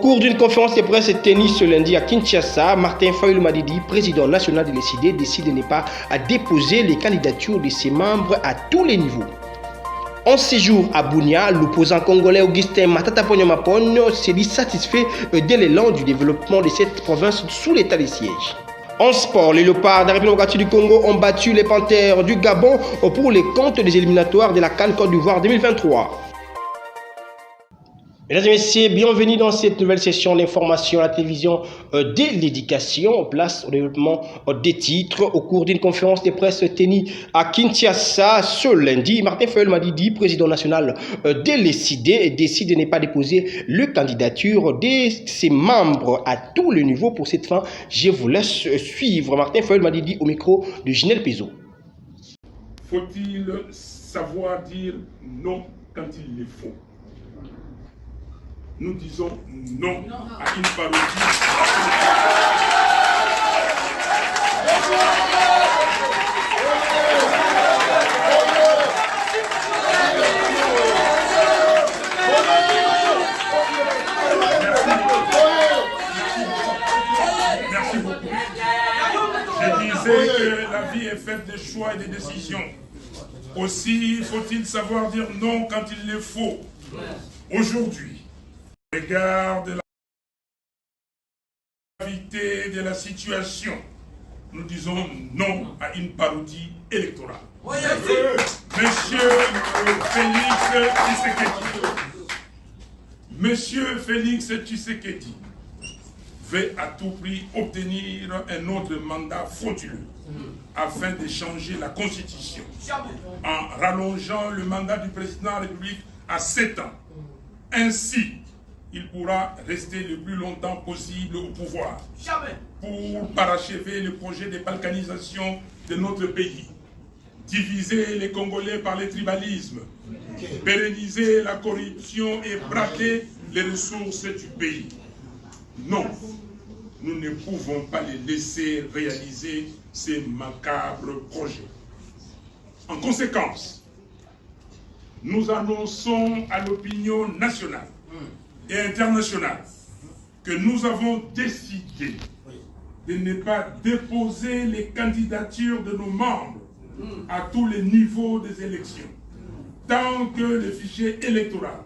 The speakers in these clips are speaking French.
cours d'une conférence de presse tenue ce lundi à Kinshasa, Martin Fayulu Madidi, président national de l'ECD, décide de ne pas déposer les candidatures de ses membres à tous les niveaux. En séjour à Bunia, l'opposant congolais Augustin Matata Ponyo Mapon s'est dit satisfait de l'élan du développement de cette province sous l'état de siège. En sport, les Léopards de la République démocratique du Congo ont battu les Panthères du Gabon pour les comptes des éliminatoires de la CAN Côte d'Ivoire 2023. Mesdames et messieurs, bienvenue dans cette nouvelle session d'information à la télévision de l'éducation. Place au développement des titres au cours d'une conférence de presse tenue à Kinshasa ce lundi. Martin Fayulu Madidi, président national de l'ECD, décide de ne pas déposer la candidature de ses membres à tous les niveaux. Pour cette fin, je vous laisse suivre Martin Fayulu Madidi au micro de Ginel Pezo. Faut-il savoir dire non quand il le faut? Nous disons non à une parodie. Merci beaucoup. Je disais que la vie est faite de choix et de décisions. Aussi faut-il savoir dire non quand il le faut. Aujourd'hui, au regard de la gravité de la situation, nous disons non à une parodie électorale. Oui. Monsieur Félix Tshisekedi veut à tout prix obtenir un autre mandat frauduleux afin de changer la Constitution en rallongeant le mandat du président de la République à 7 ans. Ainsi, il pourra rester le plus longtemps possible au pouvoir pour parachever le projet de balkanisation de notre pays, diviser les Congolais par le tribalisme, pérenniser la corruption et braquer les ressources du pays. Non, nous ne pouvons pas les laisser réaliser ces macabres projets. En conséquence, nous annonçons à l'opinion nationale et internationale que nous avons décidé de ne pas déposer les candidatures de nos membres à tous les niveaux des élections, tant que le fichier électoral,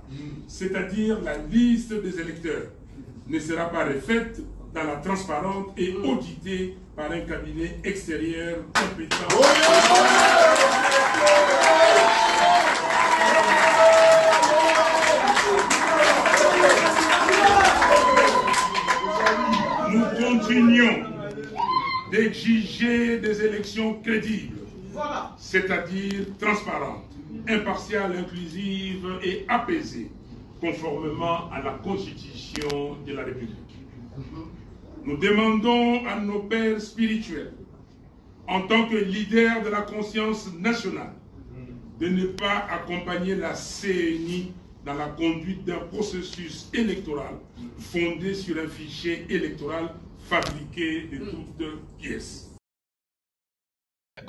c'est-à-dire la liste des électeurs, ne sera pas refaite dans la transparence et auditée par un cabinet extérieur compétent. Nous continuons d'exiger des élections crédibles, c'est-à-dire transparentes, impartiales, inclusives et apaisées, conformément à la Constitution de la République. Nous demandons à nos pères spirituels, en tant que leaders de la conscience nationale, de ne pas accompagner la CENI dans la conduite d'un processus électoral fondé sur un fichier électoral fabriqué de toutes pièces.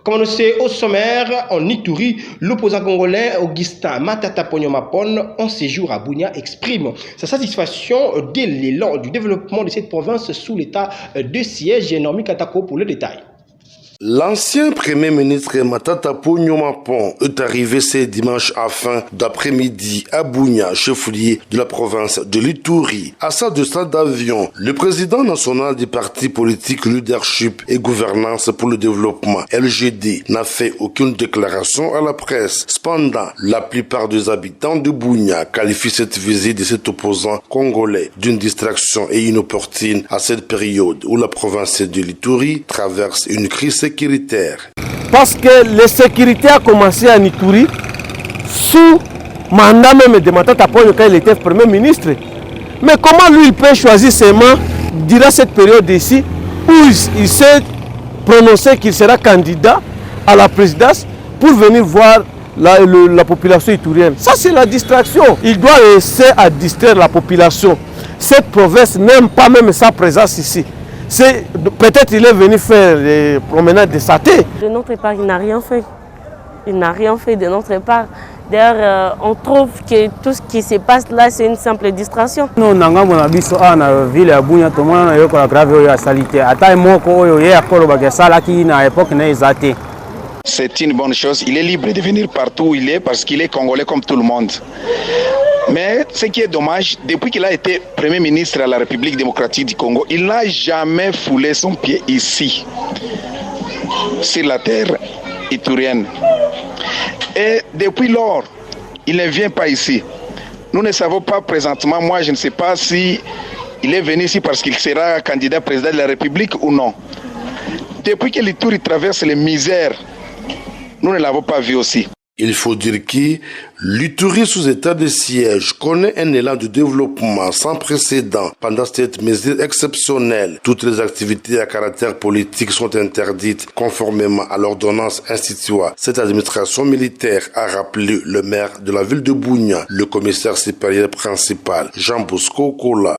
Comme on le sait, au sommaire, en Ituri, l'opposant congolais Augustin Matata Ponyo Mapon, en séjour à Bunia, exprime sa satisfaction de l'élan du développement de cette province sous l'état de siège. Normi Katako pour le détail. L'ancien premier ministre Matata Ponyo Mapon est arrivé ce dimanche à fin d'après-midi à Bunia, chef-lieu de la province de l'Ituri. À sa descente d'avion, le président national du parti politique Leadership et Gouvernance pour le Développement, LGD, n'a fait aucune déclaration à la presse. Cependant, la plupart des habitants de Bunia qualifient cette visite de cet opposant congolais d'une distraction et inopportune à cette période où la province de l'Ituri traverse une crise sécuritaire. Parce que la sécurité a commencé en Ituri sous mandat même de Matata Ponyo quand il était Premier ministre. Mais comment lui il peut choisir seulement durant cette période ici où il s'est prononcé qu'il sera candidat à la présidence pour venir voir la population iturienne? Ça c'est la distraction. Il doit essayer à distraire la population. Cette province n'aime pas même sa présence ici. Peut-être il est venu faire les promenades de Saté. De notre part, il n'a rien fait. Il n'a rien fait de notre part. D'ailleurs, on trouve que tout ce qui se passe là, c'est une simple distraction. Nous, dans la ville de Bunya, tout le monde a grave la salité. C'est une bonne chose. Il est libre de venir partout où il est parce qu'il est congolais comme tout le monde. Mais ce qui est dommage, depuis qu'il a été Premier ministre à la République démocratique du Congo, il n'a jamais foulé son pied ici, sur la terre iturienne. Et depuis lors, il ne vient pas ici. Nous ne savons pas présentement, moi je ne sais pas si il est venu ici parce qu'il sera candidat président de la République ou non. Depuis que l'Ituri traverse les misères, nous ne l'avons pas vu aussi. Il faut dire que l'Ituri sous état de siège connaît un élan de développement sans précédent. Pendant cette mesure exceptionnelle, toutes les activités à caractère politique sont interdites conformément à l'ordonnance instituant cette administration militaire, a rappelé le maire de la ville de Bunya, le commissaire supérieur principal, Jean Bosco Kola.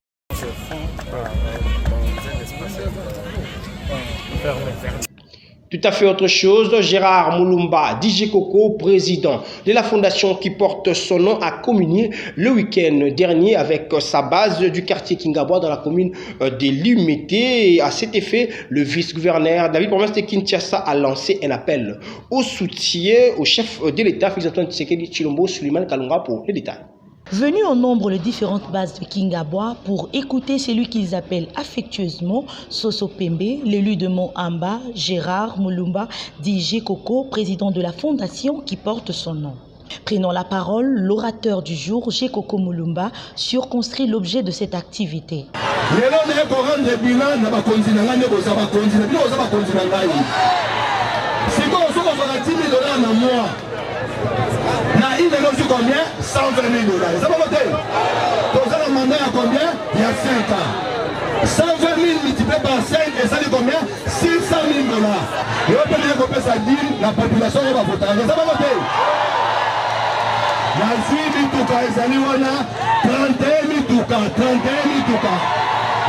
Tout à fait autre chose, Gérard Mulumba, DJ Koko, président de la fondation qui porte son nom, a communié le week-end dernier avec sa base du quartier Kingabwa dans la commune de Limete. À cet effet, le vice-gouverneur de la ville-province de Kinshasa a lancé un appel au soutien au chef de l'État, Félix-Antoine Tshisekedi Tshilombo Suleiman Kalunga, pour les détails. Venus en nombre les différentes bases de Kingabwa pour écouter celui qu'ils appellent affectueusement Soso Pembe, l'élu de Mont-Amba, Gérard Mulumba, DJ Koko, président de la fondation qui porte son nom. Prenant la parole, l'orateur du jour, Koko Mulumba, circonscrit l'objet de cette activité. Il est reçu combien? 120 000 $. Ça va voter? Donc ça, le mandat à combien? Il y a 5 ans. 120 000 multiplié par 5, et ça dit combien? 600 000 $. Et on peut dire qu'on peut ça dire, la population va voter. Ça va voter? La suite du Touka, les Aliwana, 31 000 Touka, 31 000 Touka.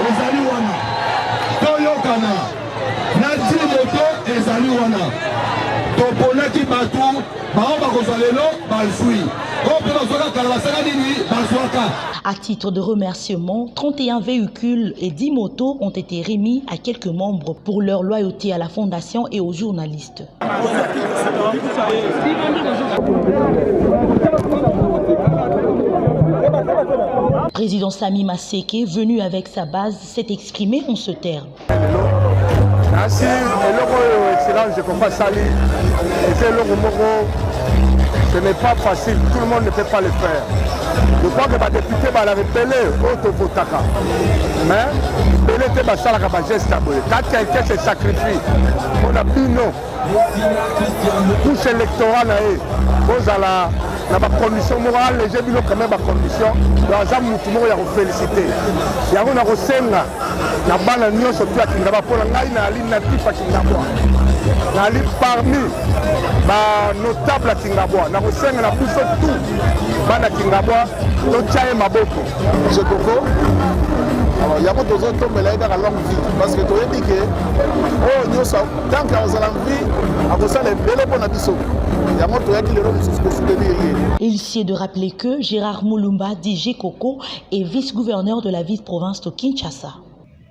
Les Aliwana. Toyokana. Nati Moto, les Aliwana. Topona qui batou. À titre de remerciement, 31 véhicules et 10 motos ont été remis à quelques membres pour leur loyauté à la fondation et aux journalistes. Président Sami Maseke, venu avec sa base, s'est exprimé en ce terme. Merci, excellent, je comprends Sali. Ce n'est pas facile, tout le monde ne peut pas le faire. Je crois que les députés vont la repeler au Votaka. Mais, Belé te basala ka geste. Quand quelqu'un se sacrifie, on a plus non. Tous électorats dans ma condition morale, les gens ont quand même ma condition. Dans un mouvement, il y a félicité. Il y a un resenga. Na bana nyo surtout à Kingabwa pour la na ali na tipa Kingabwa. Na ali parmi ba notable à Kingabwa. Na resenga na plus tout. Bana Kingabwa, to tchaye maboko. Je Koko. Alors il y a beaucoup d'autres tombes là dans la longue vie parce que tu as dit que oh nous sommes tant que nous allons vivre à cause les belles bonnes habitudes. Il s'est de rappeler que Gérard Mulumba, DJ Koko, est vice-gouverneur de la ville-province de Kinshasa.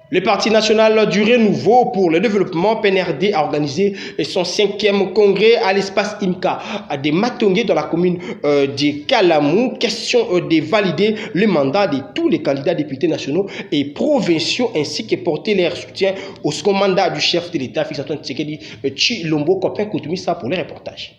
Le Parti national du renouveau pour le développement PNRD a organisé son 5e congrès à l'espace IMCA de Matongé dans la commune de Kalamou. Question de valider le mandat de tous les candidats députés nationaux et provinciaux ainsi que porter leur soutien au second mandat du chef de l'État, Félix-Antoine Tshisekedi Tshilombo. Copain Koutoumissa pour les reportages.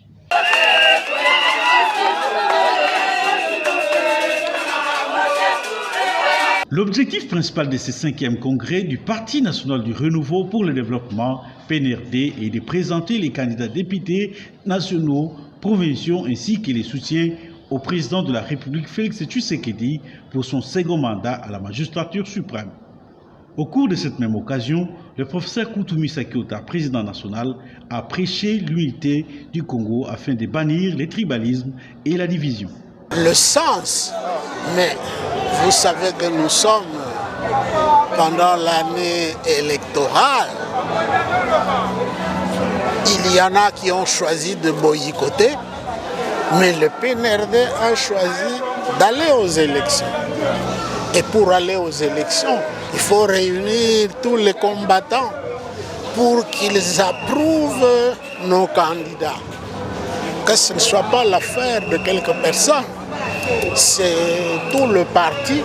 L'objectif principal de ce 5e congrès du Parti national du renouveau pour le développement, PNRD, est de présenter les candidats députés nationaux, provinciaux ainsi que les soutiens au président de la République Félix Tshisekedi pour son second mandat à la magistrature suprême. Au cours de cette même occasion, le professeur Koutoumissa Kyota, président national, a prêché l'unité du Congo afin de bannir les tribalismes et la division. Le sens, mais vous savez que nous sommes pendant l'année électorale. Il y en a qui ont choisi de boycotter, Mais le PNRD a choisi d'aller aux élections. Et pour aller aux élections, il faut réunir tous les combattants pour qu'ils approuvent nos candidats. Que ce ne soit pas l'affaire de quelques personnes, c'est tout le parti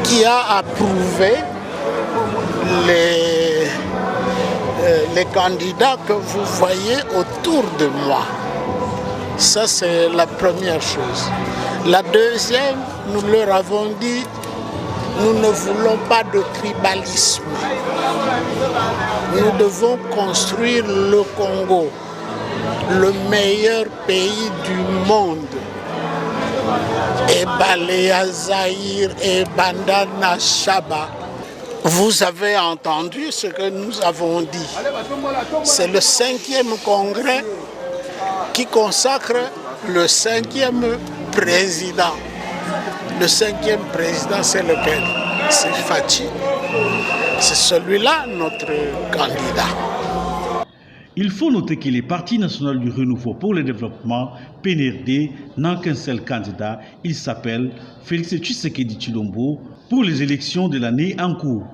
qui a approuvé les candidats que vous voyez autour de moi. Ça, c'est la première chose. La deuxième, nous leur avons dit, nous ne voulons pas de tribalisme. Nous devons construire le Congo, le meilleur pays du monde. Et Baléa Zahir et Bandana Shaba. Vous avez entendu ce que nous avons dit. C'est le 5e congrès qui consacre le 5e président. Le 5e président, c'est lequel? C'est Fachi. C'est celui-là, notre candidat. Il faut noter que le Parti national du renouveau pour le développement, PNRD, n'a qu'un seul candidat. Il s'appelle Félix Tshisekedi Tshilombo pour les élections de l'année en cours.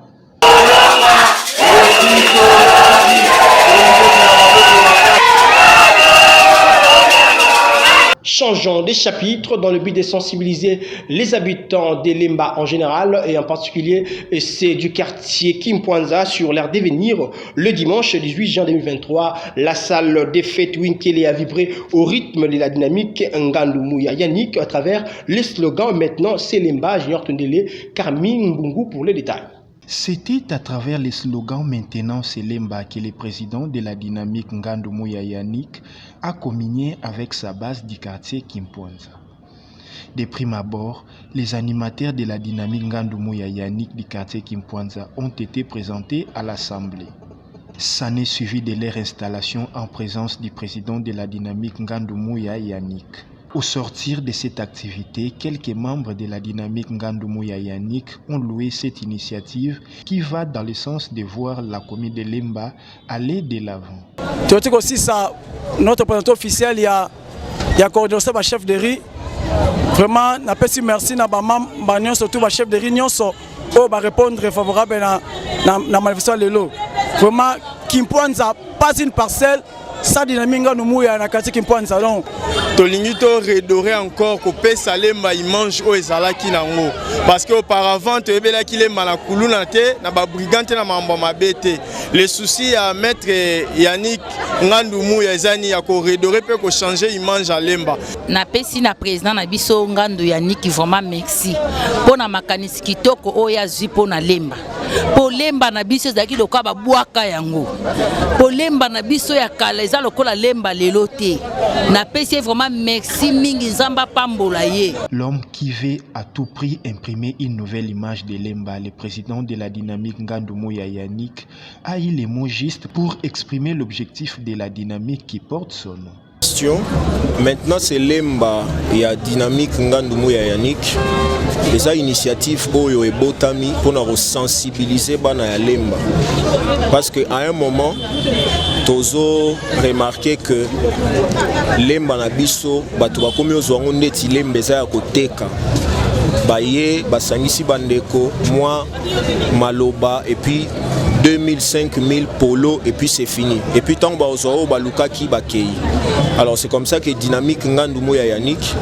Changeons de chapitre dans le but de sensibiliser les habitants de Lemba en général et en particulier ceux du quartier Kimpwanza sur leur devenir. Le dimanche 18 juin 2023, la salle des fêtes Winkele a vibré au rythme de la dynamique Ngandumouya Yannick à travers les slogans Maintenant c'est Lemba, Junior Tundele, Carmine Mbungu pour les détails. C'était à travers les slogans Maintenant c'est Lemba que le président de la dynamique Ngandumouya Yannick a communié avec sa base du quartier Kimpwanza. De prime abord, les animateurs de la dynamique Ngandumouya Yannick du quartier Kimpwanza ont été présentés à l'Assemblée. Ça n'est suivi de leur installation en présence du président de la dynamique Ngandumouya Yannick. Au sortir de cette activité, quelques membres de la dynamique Ngandumouya Yannick ont loué cette initiative qui va dans le sens de voir la commune de Lemba aller de l'avant. Aussi ça, notre président officiel, il y a coordonné le chef de riz. Vraiment, je merci à Bamam, surtout le chef de riz, qui va répondre favorable à la manifestation de l'eau. Vraiment, Kimpwanza, pas une parcelle. Ça dynamique Ngandumouya na quartier Kimpwanza donc tolingi to redorer encore ko pesa Lemba image o ezalaki nango parce que auparavant to ebelaki Lemba na kuluna te na ba brigante na mambo mabete. Le souci à maître Yannick Ngandumouya ezani ya ko redorer pe ko changer image à Lemba. Na pesi na président na biso Ngandu Yannick vraiment merci pona makanisi kitoko oya zwi pona Lemba. Po Lemba na biso zaki loka ba bwaka yango. Po Lemba na biso ya kala eza lokola Lemba lelo te. Na pesi vraiment merci mingi nzamba pambola ye. L'homme qui veut à tout prix imprimer une nouvelle image de Lemba, le président de la dynamique Ngandumouya Yannick, a eu les mots justes pour exprimer l'objectif de la dynamique qui porte son nom. Maintenant c'est Lemba et la dynamique Ngandumouya Yannick. Les initiatives Oyo et Botami pour nous sensibiliser à Lemba. Parce qu'à un moment, Tozo remarqué que Lemba na biso, batu bakomi ozwango neti Lemba eza ya koteka. Baye, basangisi bandeko, moi, Maloba, et puis 2000, 5000 polo, et puis c'est fini. Et puis tant que baluka ki bakei. Alors c'est comme ça que dynamique Ngandumouya Yannick,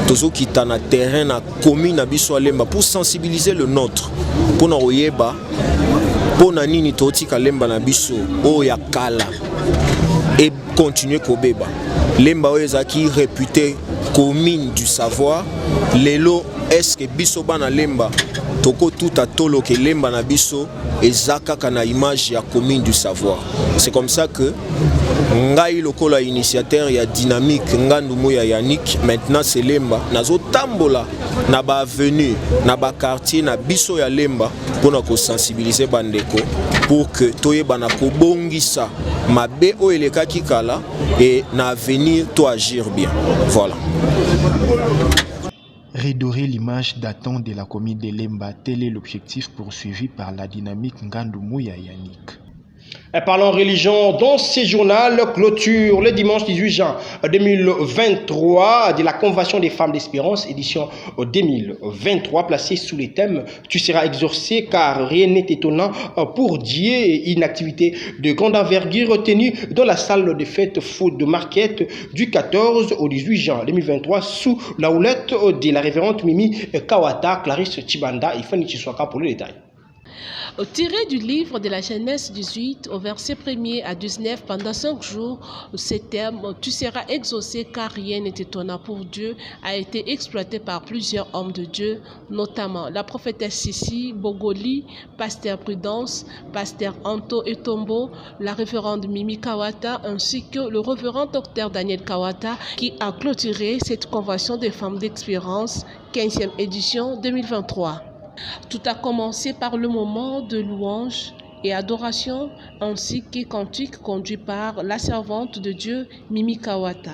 Tozo qui est na terrain na commune na biso Lemba pour sensibiliser le nôtre, pour na oyeba, pour na nini totika Lemba na biso, o ya kala, et continuer kobeba. Lemba oyezaki réputé commune du savoir, lelo est-ce que biso bana Lemba toko tout à tolo que Lemba na biso ezaka kana image ya commune du savoir. C'est comme ça que ngai lokola initiateur ya dynamique Ngandumouya Yannick maintenant c'est Lemba nazo tambola na ba avenue na ba quartier na biso ya Lemba pour na ko sensibiliser bandeko pour que toyeba na ko bongisa mabe o eleka kikala et na venir to agir bien. Voilà. Redorer l'image datant de la commune de Lemba, tel est l'objectif poursuivi par la dynamique Ngandumouya Yannick. Parlons religion, dans ce journal clôture le dimanche 18 juin 2023 de la Convention des femmes d'espérance, édition 2023, placée sous les thèmes « Tu seras exaucé car rien n'est étonnant pour Dieu » et une activité de grande envergure tenue dans la salle de fête Food de Marquette du 14 au 18 juin 2023 sous la houlette de la révérende Mimi Kawata, Clarisse Chibanda et Fanny Chiswaka pour le détail. Tiré du livre de la Genèse 18 au verset 1er à 19, pendant 5 jours, ce terme « Tu seras exaucé car rien n'est étonnant pour Dieu » a été exploité par plusieurs hommes de Dieu, notamment la prophétesse Sissi Bogoli, pasteur Prudence, pasteur Anto Etombo, la révérende Mimi Kawata ainsi que le révérend docteur Daniel Kawata qui a clôturé cette convention des femmes d'expérience 15e édition 2023. Tout a commencé par le moment de louange et adoration ainsi que cantique conduit par la servante de Dieu Mimi Kawata.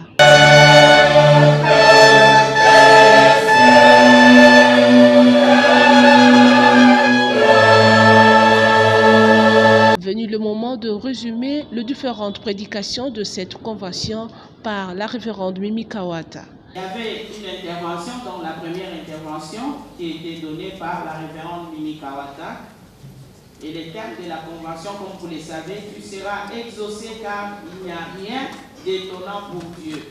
Venu le moment de résumer les différentes prédications de cette convention par la révérende Mimi Kawata. Il y avait une intervention, donc la première intervention qui a été donnée par la révérende Mimi Kawata. Et le thème de la convention, comme vous le savez, tu seras exaucé car il n'y a rien d'étonnant pour Dieu.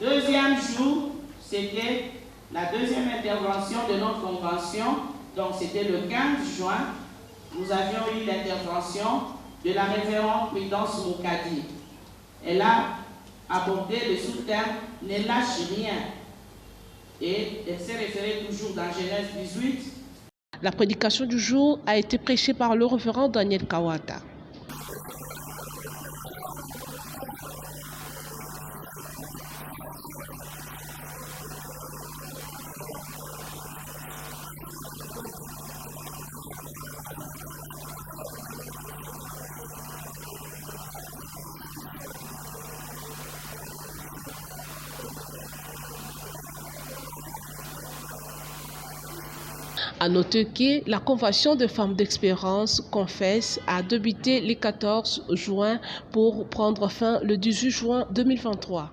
Deuxième jour, c'était la deuxième intervention de notre convention. Donc c'était le 15 juin. Nous avions eu l'intervention de la révérende Prudence Moukadi. Elle a abordé le sous-thème « Ne lâche rien ». Et elle s'est référée toujours dans Genèse 18. La prédication du jour a été prêchée par le révérend Daniel Kawata. À noter que la convention des femmes d'expérience confesse a débuté le 14 juin pour prendre fin le 18 juin 2023.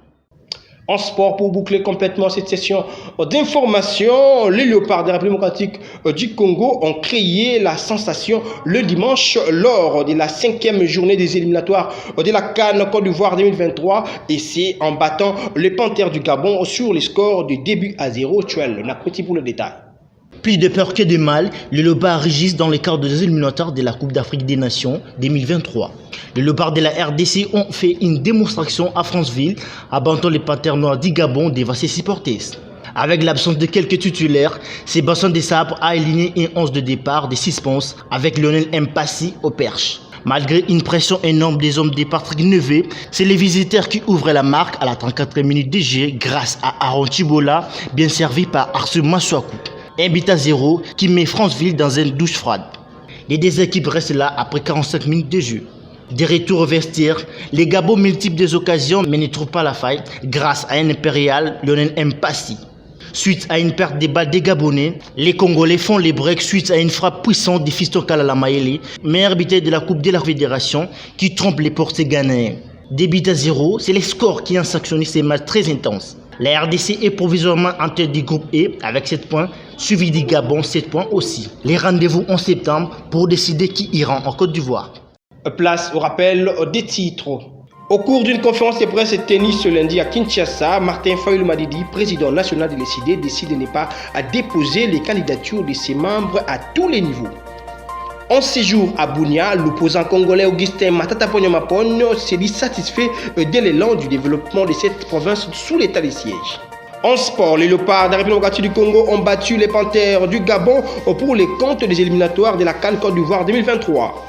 En sport, pour boucler complètement cette session d'information, les Léopards de la République démocratique du Congo ont créé la sensation le dimanche lors de la 5e journée des éliminatoires de la CAN Côte d'Ivoire 2023 et c'est en battant les Panthères du Gabon sur les scores de début à 0. Tuel, on a petit pour le détail. Plus de peur que de mal, les Léopards régissent dans les quarts des éliminatoires de la Coupe d'Afrique des Nations 2023. Les Léopards de la RDC ont fait une démonstration à Franceville, abattant les Panthères noirs du Gabon devant ses supporters. Avec l'absence de quelques titulaires, Sébastien Desabre a aligné une 11 de départ de suspense avec Lionel Mpassi au perche. Malgré une pression énorme des hommes de Patrick Neveu, c'est les visiteurs qui ouvrent la marque à la 34e minute de jeu grâce à Aaron Chibola, bien servi par Arthur Maswaku. Un but à 0 qui met Franceville dans une douche froide. Les deux équipes restent là après 45 minutes de jeu. Des retours au vestiaire, les Gabons multiplient des occasions mais ne trouvent pas la faille grâce à un impérial Lionel Mpassi. Suite à une perte des balles des Gabonais, les Congolais font les breaks suite à une frappe puissante de Fiston Kalala Mayele, meilleur buteur de la Coupe de la Fédération qui trompe les portiers ghanéens. Des buts à 0, c'est les scores qui ont sanctionné ces matchs très intenses. La RDC est provisoirement en tête du groupe E avec 7 points, suivi du Gabon 7 points aussi. Les rendez-vous en septembre pour décider qui ira en Côte d'Ivoire. Place au rappel des titres. Au cours d'une conférence de presse tenue ce lundi à Kinshasa, Martin Fayulu Madidi, président national de l'ECD, décide de ne pas déposer les candidatures de ses membres à tous les niveaux. En séjour à Bunia, l'opposant congolais Augustin Matata Pogno s'est dit satisfait de l'élan du développement de cette province sous l'état de siège. En sport, les Léopards de la République démocratique du Congo ont battu les Panthères du Gabon pour les comptes des éliminatoires de la CAN Côte d'Ivoire 2023.